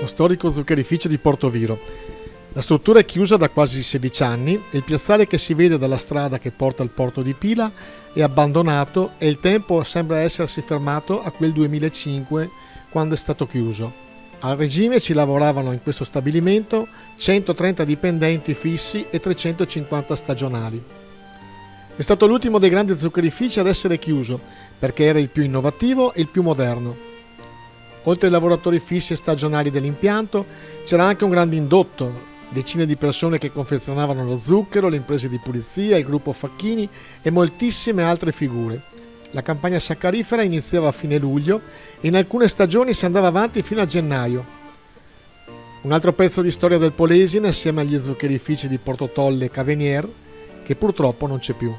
lo storico zuccherificio di Portoviro. La struttura è chiusa da quasi 16 anni e il piazzale che si vede dalla strada che porta al porto di Pila è abbandonato e il tempo sembra essersi fermato a quel 2005 quando è stato chiuso. Al regime ci lavoravano in questo stabilimento 130 dipendenti fissi e 350 stagionali. È stato l'ultimo dei grandi zuccherifici ad essere chiuso perché era il più innovativo e il più moderno. Oltre ai lavoratori fissi e stagionali dell'impianto c'era anche un grande indotto, decine di persone che confezionavano lo zucchero, le imprese di pulizia, il gruppo Facchini e moltissime altre figure. La campagna saccarifera iniziava a fine luglio e in alcune stagioni si andava avanti fino a gennaio. Un altro pezzo di storia del Polesine assieme agli zuccherifici di Portotolle e Cavenier che purtroppo non c'è più.